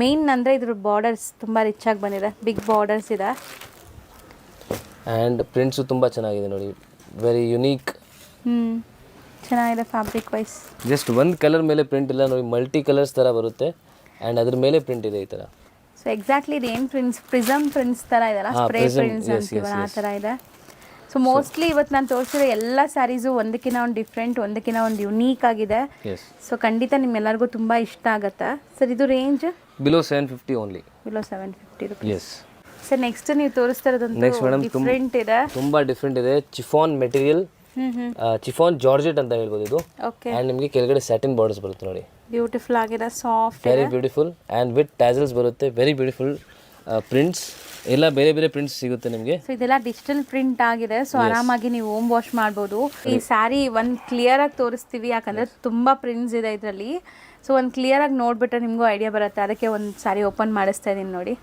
ಮೇನ್ ಅಂದರೆ ಇದ್ರ ಬಾರ್ಡರ್ಸ್ ತುಂಬ ರಿಚ್ ಆಗಿ ಬಂದಿದೆ, ಬಿಗ್ ಬಾರ್ಡರ್ಸ್ ಇದೆ. ಆ್ಯಂಡ್ ಪ್ರಿಂಟ್ಸು ತುಂಬ ಚೆನ್ನಾಗಿದೆ ನೋಡಿ, ವೆರಿ ಯುನೀಕ್. ಚೆನ್ನಾಗಿದೆ ಫ್ಯಾಬ್ರಿಕ್ ವೈಸ್. ಜಸ್ಟ್ ಒಂದು ಕಲರ್ ಮೇಲೆ ಪ್ರಿಂಟ್ ಇಲ್ಲ ನೋಡಿ, ಮಲ್ಟಿ ಕಲರ್ಸ್ ಥರ ಬರುತ್ತೆ, ಆ್ಯಂಡ್ ಅದ್ರ ಮೇಲೆ ಪ್ರಿಂಟ್ ಇದೆ ಈ ಥರ. ಸೊ ಎಕ್ಸಾಕ್ಟ್ಲಿ ಇದು ಏನು ಪ್ರಿಂಟ್ಸ್, ಪ್ರಿಸಮ್ ಪ್ರಿಂಟ್ಸ್ ಥರ ಇದೆಲ್ಲ, ಸ್ಪ್ರೇ ಪ್ರಿಂಟ್ಸ್ ಅಂತೀವಲ್ಲ ಆ ಥರ ಇದೆ. ಸೊ ಮೋಸ್ಟ್ಲಿ ಇವತ್ತು ನಾನು ತೋರಿಸಿರೋ ಎಲ್ಲ ಸ್ಯಾರೀಸು ಒಂದಕ್ಕಿಂತ ಒಂದು ಡಿಫ್ರೆಂಟ್, ಒಂದಕ್ಕಿಂತ ಒಂದು ಯುನೀಕ್ ಆಗಿದೆ. ಸೊ ಖಂಡಿತ ನಿಮ್ಮೆಲ್ಲರಿಗೂ ತುಂಬ ಇಷ್ಟ ಆಗುತ್ತೆ. ಸರ್ ಇದು range below 750 only. Below 750 rupees. Yes. Sir next ನೀವು ತೋರಿಸ್ತಾ ಇರೋದು ಡಿಫ್ರೆಂಟ್ ಇದೆ, ತುಂಬ ಡಿಫ್ರೆಂಟ್ ಇದೆ. ಚಿಫಾನ್ ಮೆಟೀರಿಯಲ್, ಚಿಫಾನ್ ಜಾರ್ಜೆಟ್ ಅಂತ ಹೇಳ್ಬೋದು ಇದು. ಓಕೆ. ಆ್ಯಂಡ್ ನಿಮಗೆ ಕೆಳಗಡೆ ಸ್ಯಾಟಿನ್ ಬಾರ್ಡರ್ಸ್ ಬರುತ್ತೆ ನೋಡಿ, ಬ್ಯೂಟಿಫುಲ್ ಆಗಿದೆ, soft, very beautiful. And with tassels ಬರುತ್ತೆ, ವೆರಿ ಬ್ಯೂಟಿಫುಲ್ ಪ್ರಿಂಟ್ಸ್. ಎಲ್ಲ ಬೇರೆ ಪ್ರಿಂಟ್ಸ್ ಸಿಗುತ್ತೆ ನಿಮಗೆ. ಸೊ ಇದೆಲ್ಲ ಡಿಜಿಟಲ್ ಪ್ರಿಂಟ್ ಆಗಿದೆ. ಸೊ ಆರಾಮಾಗಿ ನೀವು ಹೋಮ್ ವಾಶ್ ಮಾಡ್ಬೋದು. ಈ ಸ್ಯಾರಿ ಒಂದು ಕ್ಲಿಯರ್ ಆಗಿ ತೋರಿಸ್ತೀವಿ, ಯಾಕಂದ್ರೆ ತುಂಬಾ ಪ್ರಿಂಟ್ಸ್ ಇದೆ ಇದರಲ್ಲಿ. ಸೊ ಒಂದು ಕ್ಲಿಯರ್ ಆಗಿ ನೋಡ್ಬಿಟ್ರೆ ನಿಮಗೂ ಐಡಿಯಾ ಬರುತ್ತೆ. ಅದಕ್ಕೆ ಒಂದು ಸ್ಯಾರಿ ಓಪನ್ ಮಾಡಿಸ್ತಾ ಇದೀನಿ ನೋಡಿ.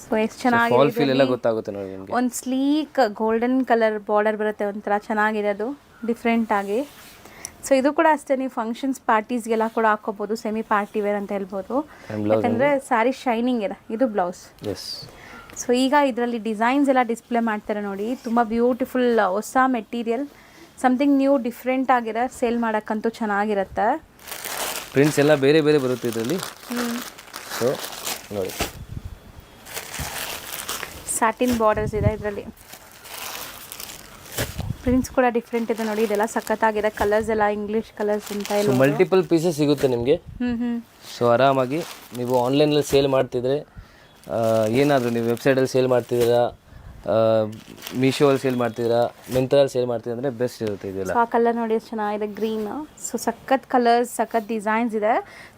ಸೊ ಎಷ್ಟು ಚೆನ್ನಾಗಿದೆ, ಗೊತ್ತಾಗುತ್ತೆ ನೋಡಿ ನಿಮಗೆ. ಒಂದು ಸ್ಲೀಕ್ ಗೋಲ್ಡನ್ ಕಲರ್ ಬಾರ್ಡರ್ ಬರುತ್ತೆ, ಒಂಥರ ಚೆನ್ನಾಗಿದೆ ಅದು ಡಿಫ್ರೆಂಟ್ ಆಗಿ. ಸೊ ಇದು ಕೂಡ ಅಷ್ಟೇ, ನೀವು ಫಂಕ್ಷನ್ಸ್ ಪಾರ್ಟೀಸ್ಗೆಲ್ಲ ಕೂಡ ಹಾಕೋಬಹುದು, ಸೆಮಿ ಪಾರ್ಟಿ ವೇರ್ ಅಂತ ಹೇಳ್ಬೋದು. ಯಾಕಂದ್ರೆ ಸ್ಯಾರಿ ಶೈನಿಂಗ್ ಇದೆ. ಇದು ಬ್ಲೌಸ್. ಸೊ ಈಗ ಇದರಲ್ಲಿ ಡಿಸೈನ್ಸ್ ಎಲ್ಲ ಡಿಸ್ಪ್ಲೇ ಮಾಡ್ತಾರೆ ನೋಡಿ, ತುಂಬ ಬ್ಯೂಟಿಫುಲ್ ಹೊಸ ಮೆಟೀರಿಯಲ್, ಸಮಥಿಂಗ್ ನ್ಯೂ ಡಿಫ್ರೆಂಟ್ ಆಗಿದೆ. ಸೇಲ್ ಮಾಡೋಕ್ಕಂತೂ ಚೆನ್ನಾಗಿರುತ್ತೆ. ಪ್ರಿಂಟ್ಸ್ ಎಲ್ಲ ಬೇರೆ ಬರುತ್ತೆ ಇದರಲ್ಲಿ. ಸೊ ನೋಡಿ, ಸ್ಯಾಟಿನ್ ಬಾರ್ಡರ್ಸ್ ಇದೆ ಇದರಲ್ಲಿ. ಪ್ರಿಂಟ್ಸ್ ಕೂಡ ಡಿಫ್ರೆಂಟ್ ಇದೆ ನೋಡಿ, ಇದೆಲ್ಲ ಸಖತ್ತಾಗಿದೆ. ಕಲರ್ಸ್ ಎಲ್ಲ ಇಂಗ್ಲಿಷ್ ಕಲರ್ಸ್ ಅಂತ ಇಲ್ಲ, ಮಲ್ಟಿಪಲ್ ಪೀಸಸ್ ಸಿಗುತ್ತೆ ನಿಮಗೆ. ಸೊ ಆರಾಮಾಗಿ ನೀವು ಆನ್ಲೈನಲ್ಲಿ ಸೇಲ್ ಮಾಡ್ತಿದ್ರೆ, ಏನಾದರೂ ನೀವು ವೆಬ್ಸೈಟಲ್ಲಿ ಸೇಲ್ ಮಾಡ್ತಿದ್ದೀರಾ, ಮೀಶೋಲ್ಲಿ ಸೇಲ್ ಮಾಡ್ತಿದ್ದೀರಾ, ಮಿಂತ್ರಲ್ಲಿ ಸೇಲ್ ಮಾಡ್ತಿದ್ದೀರಾ ಅಂದರೆ ಬೆಸ್ಟ್ ಇರುತ್ತೆ ಇದೆಲ್ಲ. ಆ ಕಲರ್ ನೋಡಿ ಎಷ್ಟು ಚೆನ್ನಾಗಿದೆ, ಗ್ರೀನ್. ಸೊ ಸಖತ್ ಕಲರ್ಸ್, ಸಖತ್ ಡಿಸೈನ್ಸ್ ಇದೆ.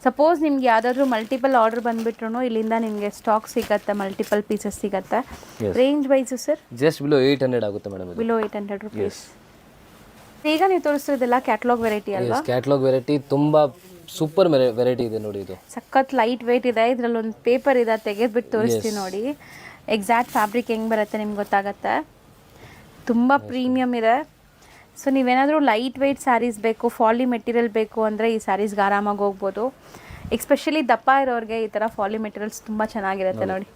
ಸಪೋಸ್ ನಿಮ್ಗೆ ಯಾವುದಾದ್ರೂ ಮಲ್ಟಿಪಲ್ ಆರ್ಡರ್ ಬಂದುಬಿಟ್ರು ಇಲ್ಲಿಂದ ನಿಮಗೆ ಸ್ಟಾಕ್ ಸಿಗುತ್ತೆ, ಮಲ್ಟಿಪಲ್ ಪೀಸಸ್ ಸಿಗುತ್ತೆ. Range wise sir just below 800 ಆಗುತ್ತೆ ಮೇಡಮ್. Below 800 rupees. ಈಗ ನೀವು ತೋರಿಸೋದೆಲ್ಲ ಕ್ಯಾಟಲಾಗ್ ವೆರೈಟಿ ಅಲ್ವಾ? ಕ್ಯಾಟಲಾಗ್ ವೆರೈಟಿ ತುಂಬ ಸೂಪರ್ ವೆರೈಟಿ ಇದೆ ನೋಡಿ. ಇದು ಸಖತ್ ಲೈಟ್ ವೆಯ್ಟ್ ಇದೆ. ಇದರಲ್ಲಿ ಒಂದು ಪೇಪರ್ ಇದೆ, ತೆಗೆದ್ಬಿಟ್ಟು ತೋರಿಸ್ತೀನಿ ನೋಡಿ. ಎಕ್ಸಾಕ್ಟ್ ಫ್ಯಾಬ್ರಿಕ್ ಹೆಂಗೆ ಬರುತ್ತೆ ನಿಮ್ಗೆ ಗೊತ್ತಾಗತ್ತೆ. ತುಂಬ ಪ್ರೀಮಿಯಮ್ ಇದೆ. ಸೊ ನೀವೇನಾದರೂ ಲೈಟ್ ವೆಯ್ಟ್ ಸ್ಯಾರೀಸ್ ಬೇಕು, ಫಾಲಿ ಮೆಟೀರಿಯಲ್ ಬೇಕು ಅಂದರೆ ಈ ಸ್ಯಾರೀಸ್ಗೆ ಆರಾಮಾಗಿ ಹೋಗ್ಬೋದು. ಎಸ್ಪೆಷಲಿ ದಪ್ಪ ಇರೋರಿಗೆ ಈ ಥರ ಫಾಲಿ ಮೆಟೀರಿಯಲ್ಸ್ ತುಂಬ ಚೆನ್ನಾಗಿರುತ್ತೆ ನೋಡಿ.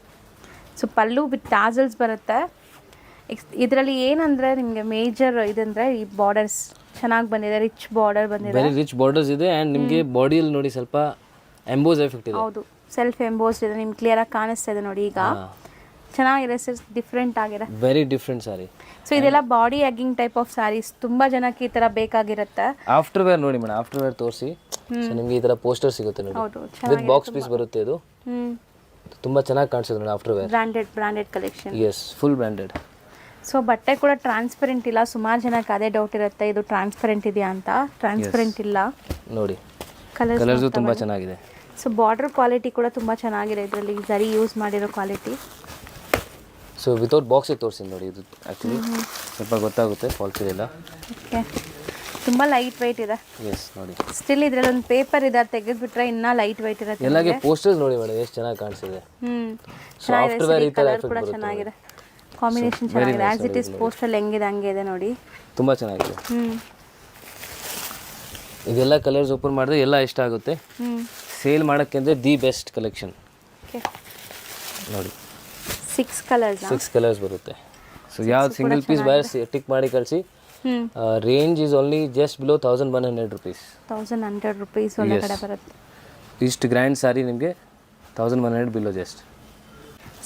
ಸೊ ಪಲ್ಲು ವಿತ್ ಟಾಸಲ್ಸ್ ಬರುತ್ತೆ. ಇದರಲ್ಲಿ ಏನಂದರೆ ನಿಮಗೆ ಮೇಜರ್ ಇದಂದರೆ ಈ ಬಾರ್ಡರ್ಸ್ ಚೆನ್ನಾಗಿ ಬಂದಿದೆ, ರಿಚ್ ಬಾರ್ಡರ್ ಬಂದಿದೆ, ವೆರಿ ರಿಚ್ ಬಾರ್ಡರ್ಸ್ ಇದೆ. ಆ್ಯಂಡ್ ನಿಮಗೆ ಬಾಡಿಯಲ್ಲಿ ನೋಡಿ ಸ್ವಲ್ಪ ಎಂಬೋಸ್ ಎಫೆಕ್ಟ್ ಇದೆ. ಹೌದು, ಸೆಲ್ಫ್ ಎಂಬೋಸ್ಡ್ ಇದೆ, ನಿಮ್ಗೆ ಕ್ಲಿಯರಾಗಿ ಕಾಣಿಸ್ತಾ ಇದೆ ನೋಡಿ. ಈಗ ಚೆನ್ನಾಗಿದೆ ಸರ್, ಡಿಫ್ರೆಂಟ್ ಆಗಿದೆ, ವೆರಿ ಡಿಫ್ರೆಂಟ್ ಸಾರಿ. ಸೊ ಇದೆಲ್ಲ ಬಾಡಿ ಹ್ಯಾಗಿಂಗ್ ಟೈಪ್ ಆಫ್ ಸ್ಯಾರೀಸ್, ತುಂಬ ಜನಕ್ಕೆ ಈ ಥರ ಬೇಕಾಗಿರುತ್ತೆ. ಆಫ್ಟರ್ ವೇರ್ ನೋಡಿ ಮೇಡಮ್, ಆಫ್ಟರ್ ವೇರ್ ತೋರಿಸಿ. ಸೊ ನಿಮಗೆ ಈ ಥರ ಪೋಸ್ಟರ್ ಸಿಗುತ್ತೆ ನೋಡಿ, ಹೌದು, ವಿತ್ ಬಾಕ್ಸ್ ಪೀಸ್ ಬರುತ್ತೆ. ಇದು ತುಂಬ ಚೆನ್ನಾಗಿ ಕಾಣಿಸುತ್ತೆ ನೋಡಿ after wear. Branded collection. Yes, full branded. So ಬಟ್ಟೆ ಕೂಡ ಟ್ರಾನ್ಸ್ಪರೆಂಟ್ ಇಲ್ಲ. ಸುಮಾರು ಜನಕ್ಕೆ ಅದೇ ಡೌಟ್ ಇರುತ್ತೆ, ಇದು ಟ್ರಾನ್ಸ್ಪರೆಂಟ್ ಇದೆಯಾ ಅಂತ. ಟ್ರಾನ್ಸ್ಪರೆಂಟ್ ಇಲ್ಲ ನೋಡಿ, ಕಲರ್ಸ್ ತುಂಬ ಚೆನ್ನಾಗಿದೆ. ಸೊ ಬಾರ್ಡರ್ ಕ್ವಾಲಿಟಿ ಕೂಡ ತುಂಬ ಚೆನ್ನಾಗಿದೆ ಇದರಲ್ಲಿ, ಜರಿ ಯೂಸ್ ಮಾಡಿರೋ ಕ್ವಾಲಿಟಿ. ಸೊ ವಿತೌಟ್ ಬಾಕ್ಸಿಗೆ ತೋರಿಸಿ ನೋಡಿ, ಇದು ಆ್ಯಕ್ಚುಲಿ ಸ್ವಲ್ಪ ಗೊತ್ತಾಗುತ್ತೆ ಫಾಲ್ಸ್ ಇಲ್ಲ. ಓಕೆ, ತುಂಬ ಲೈಟ್ ವೆಯ್ಟ್ ಇದೆ. ಎಸ್ ನೋಡಿ, ಸ್ಟಿಲ್ ಇದರಲ್ಲಿ ಒಂದು ಪೇಪರ್ ಇದೆ, ತೆಗೆದ್ಬಿಟ್ರೆ ಇನ್ನೂ ಲೈಟ್ ವೆಯ್ಟ್ ಇರುತ್ತೆ. ಎಲ್ಲಾಗೆ ಪೋಸ್ಟರ್ಸ್ ನೋಡಿ ಮೇಡಮ್, ಎಷ್ಟು ಚೆನ್ನಾಗಿ ಕಾಣಿಸಿದೆ. ಚೆನ್ನಾಗಿದೆ, ಕಲರ್ ಕೂಡ ಚೆನ್ನಾಗಿದೆ, ಕಾಂಬಿನೇಷನ್ ಚೆನ್ನಾಗಿದೆ. ಆಸ್ ಇಟ್ ಇಸ್ ಪೋಸ್ಟರ್ ಹೆಂಗಿದೆ ಹಂಗೆ ಇದೆ ನೋಡಿ, ತುಂಬ ಚೆನ್ನಾಗಿದೆ. ಇದೆಲ್ಲ ಕಲರ್ಸ್ ಓಪನ್ ಮಾಡಿದ್ರೆ ಎಲ್ಲ ಇಷ್ಟ ಆಗುತ್ತೆ. ಸೇಲ್ ಮಾಡೋಕ್ಕೆ ಅಂದರೆ ದಿ ಬೆಸ್ಟ್ ಕಲೆಕ್ಷನ್ ನೋಡಿ. 6 ಕಲರ್ಸ್ ಬರುತ್ತೆ. ಸೊ ಯಾವ್ದು ಸಿಂಗಲ್ ಪೀಸ್ ವೈರ್ ಟಿಕ್ ಮಾಡಿ ಕಳಿಸಿ. Range is only just below 1100 rupees. 1100 rupees ಒಳಗಡೆ ಬರುತ್ತೆ. ಇಷ್ಟು ಗ್ರ್ಯಾಂಡ್ ಸಾರಿ ನಿಮಗೆ 1100 ಬಿಲೋ ಜಸ್ಟ್.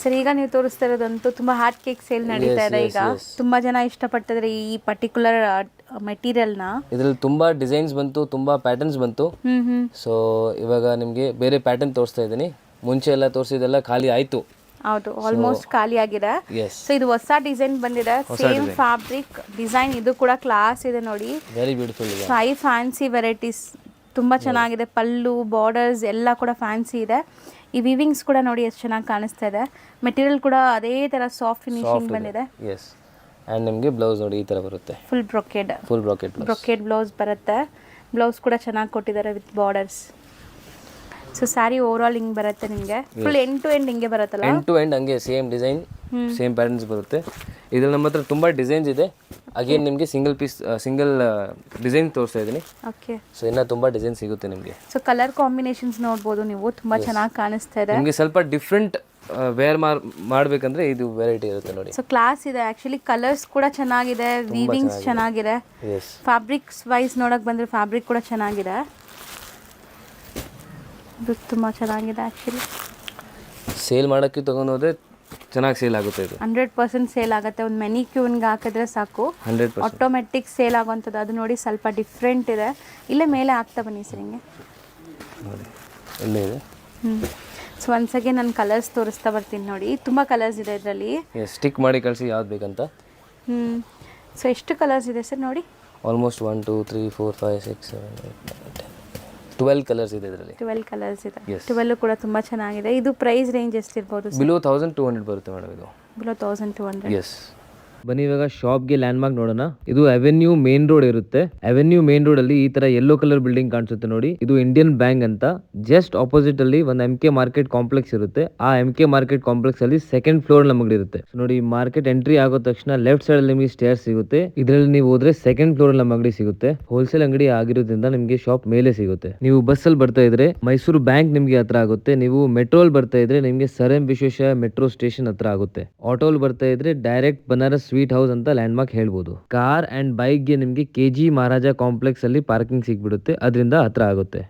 ಸರ್ ಈಗ ನೀವು ತೋರಿಸ್ತಾ ಇರೋದಂತೂ ತುಂಬ ಹಾಟ್ ಕೇಕ್ ಸೇಲ್ ನಡೀತಾ ಇದೆ ಈಗ. ತುಂಬ ಜನ ಇಷ್ಟಪಡ್ತಿದ್ರೆ ಈ ಪರ್ಟಿಕ್ಯುಲರ್ ಮೆಟೀರಿಯಲ್ನ. ಇದರಲ್ಲಿ ತುಂಬ ಡಿಸೈನ್ಸ್ ಬಂತು, ತುಂಬ ಪ್ಯಾಟರ್ನ್ಸ್ ಬಂತು. ಸೊ ಇವಾಗ ನಿಮಗೆ ಬೇರೆ ಪ್ಯಾಟರ್ನ್ ತೋರಿಸ್ತಾ ಇದ್ದೀನಿ. ಮುಂಚೆ ಎಲ್ಲ ತೋರಿಸಿದೆಲ್ಲ ಖಾಲಿ ಆಯಿತು. ಹೌದು, ಆಲ್ಮೋಸ್ಟ್ ಖಾಲಿ ಆಗಿದೆ. ಸೊ ಇದು ಹೊಸ ಡಿಸೈನ್ ಬಂದಿದೆ, ಸೇಮ್ ಫ್ಯಾಬ್ರಿಕ್ ಡಿಸೈನ್. ಇದು ಕೂಡ ಕ್ಲಾಸ್ ಇದೆ ನೋಡಿ, ವೆರಿ ಬ್ಯೂಟಿಫುಲ್ ಇದೆ. 5 ಫ್ಯಾನ್ಸಿ ವೆರೈಟೀಸ್, ತುಂಬ ಚೆನ್ನಾಗಿದೆ. ಪಲ್ಲು ಬಾರ್ಡರ್ಸ್ ಎಲ್ಲ ಕೂಡ ಫ್ಯಾನ್ಸಿ ಇದೆ. ಈ ವಿವಿಂಗ್ಸ್ ಕೂಡ ನೋಡಿ ಎಷ್ಟು ಚೆನ್ನಾಗಿ ಕಾಣಿಸ್ತಾ ಇದೆ. ಮೆಟೀರಿಯಲ್ ಕೂಡ ಅದೇ ಥರ ಸಾಫ್ಟ್ ಫಿನಿಶಿಂಗ್ ಬಂದಿದೆ. ಎಸ್, ಆ್ಯಂಡ್ ನಿಮಗೆ ಬ್ಲೌಸ್ ನೋಡಿ ಈ ಥರ ಬರುತ್ತೆ, ಫುಲ್ ಬ್ರೊಕೇಡ್ ಬ್ಲೌಸ್ ಬರುತ್ತೆ. ಬ್ಲೌಸ್ ಕೂಡ ಚೆನ್ನಾಗಿ ಕೊಟ್ಟಿದ್ದಾರೆ with borders. So sari over all ಹಿಂಗೆ ಬರುತ್ತೆ ನಿಮಗೆ, ಫುಲ್ ಎಂಡ್ ಟು ಎಂಡ್ ಹಿಂಗೆ ಬರುತ್ತಲ್ಲ. ಎಂಡ್ ಟು ಎಂಡ್ ಹಂಗೆ ಸೇಮ್ ಡಿಸೈನ್, ಸೇಮ್ ಪ್ಯಾಟರ್ನ್ಸ್ ಬರುತ್ತೆ. ಇದ್ರಲ್ಲಿ ನಮ್ಮ ಹತ್ರ ತುಂಬ ಡಿಸೈನ್ಸ್ ಇದೆ. ಅಗೇನ್ ನಿಮಗೆ ಸಿಂಗಲ್ ಡಿಸೈನ್ ತೋರಿಸ್ತಾ ಇದ್ದೀನಿ. ಓಕೆ, ಸೊ ಇನ್ನೂ ತುಂಬ ಡಿಸೈನ್ ಸಿಗುತ್ತೆ ನಿಮಗೆ. ಸೊ ಕಲರ್ ಕಾಂಬಿನೇಷನ್ಸ್ ನೋಡ್ಬೋದು ನೀವು, ತುಂಬ ಚೆನ್ನಾಗಿ ಕಾಣಿಸ್ತಾ ಇದೆ. ನಿಮಗೆ ಸ್ವಲ್ಪ ಡಿಫ್ರೆಂಟ್ ವೇರ್ ಮಾಡಬೇಕಂದ್ರೆ ಇದು ವೆರೈಟಿ ಇರುತ್ತೆ ನೋಡಿ. ಸೊ ಕ್ಲಾಸ್ ಇದೆ ಆ್ಯಕ್ಚುಲಿ, ಕಲರ್ಸ್ ಕೂಡ ಚೆನ್ನಾಗಿದೆ, ವೀವಿಂಗ್ಸ್ ಚೆನ್ನಾಗಿದೆ. ಫ್ಯಾಬ್ರಿಕ್ಸ್ ವೈಸ್ ನೋಡೋಕೆ ಬಂದರೆ ಫ್ಯಾಬ್ರಿಕ್ ಕೂಡ ಚೆನ್ನಾಗಿದೆ. ಇದು ತುಂಬ ಚೆನ್ನಾಗಿದೆ ಆ್ಯಕ್ಚುಲಿ. ಸೇಲ್ ಮಾಡೋಕ್ಕೆ ತೊಗೊಂಡೋದ್ರೆ ಚೆನ್ನಾಗಿ ಸೇಲ್ ಆಗುತ್ತೆ. ಇದು 100% ಸೇಲ್ ಆಗುತ್ತೆ. ಒಂದು ಮೆನಿಕ್ಯೂನ್ಗೆ ಹಾಕಿದ್ರೆ ಸಾಕು, 100% ಆಟೋಮೆಟಿಕ್ ಸೇಲ್ ಆಗುವಂಥದ್ದು. ಅದು ನೋಡಿ ಸ್ವಲ್ಪ ಡಿಫ್ರೆಂಟ್ ಇದೆ. ಇಲ್ಲೇ ಮೇಲೆ ಆಗ್ತಾ ಬನ್ನಿ ಸರ್, ಹಿಂಗೆ ನೋಡಿ ಇಲ್ಲೇ ಇದೆ. ಸೊ ಒನ್ಸಗೆ ನಾನು ಕಲರ್ಸ್ ತೋರಿಸ್ತಾ ಬರ್ತೀನಿ ನೋಡಿ, ತುಂಬ ಕಲರ್ಸ್ ಇದೆ ಇದರಲ್ಲಿ. ಸ್ಟಿಕ್ ಮಾಡಿ ಕಳಿಸಿ ಯಾವ್ದು ಬೇಕಂತ. ಸೊ ಎಷ್ಟು ಕಲರ್ಸ್ ಇದೆ ಸರ್ ನೋಡಿ? ಆಲ್ಮೋಸ್ಟ್ 1 2 3 4 5 6 7 8 9 10 12 ಕಲರ್ಸ್ ಇದೆ ಇದರಲ್ಲಿ. 12 ಕಲರ್ಸ್ ಇದೆ. 12 ಕೂಡ ತುಂಬ ಚೆನ್ನಾಗಿದೆ. ಇದು ಪ್ರೈಸ್ ರೇಂಜ್ ಎಷ್ಟಿರ್ಬೋದು? ಬಿಲೋ 1200 ಬರುತ್ತೆ ಮೇಡಮ್ ಇದು. ಬಿಲೋ 1200. ಎಸ್. ಬನ್ನಿ ಇವಾಗ ಶಾಪ್ಗೆ ಲ್ಯಾಂಡ್ ಮಾರ್ಕ್ ನೋಡೋಣ. ಇದು ಅವೆನ್ಯೂ ಮೇನ್ ರೋಡ್ ಇರುತ್ತೆ. ಅವೆನ್ಯೂ ಮೇನ್ ರೋಡ್ ಅಲ್ಲಿ ಈ ತರ ಯೆಲ್ಲೋ ಕಲರ್ ಬಿಲ್ಡಿಂಗ್ ಕಾಣಿಸುತ್ತೆ ನೋಡಿ, ಇದು ಇಂಡಿಯನ್ ಬ್ಯಾಂಕ್ ಅಂತ. ಜಸ್ಟ್ ಆಪೋಸಿಟ್ ಅಲ್ಲಿ ಒಂದು MK ಮಾರ್ಕೆಟ್ ಕಾಂಪ್ಲೆಕ್ಸ್ ಇರುತ್ತೆ. ಆ MK ಮಾರ್ಕೆಟ್ ಕಾಂಪ್ಲೆಕ್ಸ್ ಅಲ್ಲಿ ಸೆಕೆಂಡ್ ಫ್ಲೋರ್ ನಮಗೆ ಇರುತ್ತೆ. ನೋಡಿ ಮಾರ್ಕೆಟ್ ಎಂಟ್ರಿ ಆಗೋ ತಕ್ಷಣ ಲೆಫ್ಟ್ ಸೈಡ್ ಅಲ್ಲಿ ನಿಮಗೆ ಸ್ಟೇರ್ ಸಿಗುತ್ತೆ. ಇದರಲ್ಲಿ ನೀವು ಹೋದ್ರೆ ಸೆಕೆಂಡ್ ಫ್ಲೋರ್ ಅಲ್ಲಿ ನಮ್ಮ ಅಂಗಡಿ ಸಿಗುತ್ತೆ. ಹೋಲ್ಸೇಲ್ ಅಂಗಡಿ ಆಗಿರೋದ್ರಿಂದ ನಿಮಗೆ ಶಾಪ್ ಮೇಲೆ ಸಿಗುತ್ತೆ. ನೀವು ಬಸ್ ಅಲ್ಲಿ ಬರ್ತಾ ಇದ್ರೆ ಮೈಸೂರು ಬ್ಯಾಂಕ್ ನಿಮ್ಗೆ ಹತ್ರ ಆಗುತ್ತೆ. ನೀವು ಮೆಟ್ರೋಲ್ ಬರ್ತಾ ಇದ್ರೆ ನಿಮ್ಗೆ sir M Visvesvaraya metro station ಹತ್ರ ಆಗುತ್ತೆ. ಆಟೋಲ್ ಬರ್ತಾ ಇದ್ರೆ ಡೈರೆಕ್ಟ್ ಬನಾರಸ್ ಸ್ವೀಟ್ ಹೌಸ್ ಅಂತ ಲ್ಯಾಂಡ್ ಮಾರ್ಕ್ ಹೇಳ್ಬೋದು. ಕಾರ್ ಅಂಡ್ ಬೈಕ್ ಗೆ ನಿಮ್ಗೆ KG ಮಹಾರಾಜ ಕಾಂಪ್ಲೆಕ್ಸ್ ಅಲ್ಲಿ ಪಾರ್ಕಿಂಗ್ ಸಿಗ್ಬಿಡುತ್ತೆ, ಅದರಿಂದ ಹತ್ರ ಆಗುತ್ತೆ.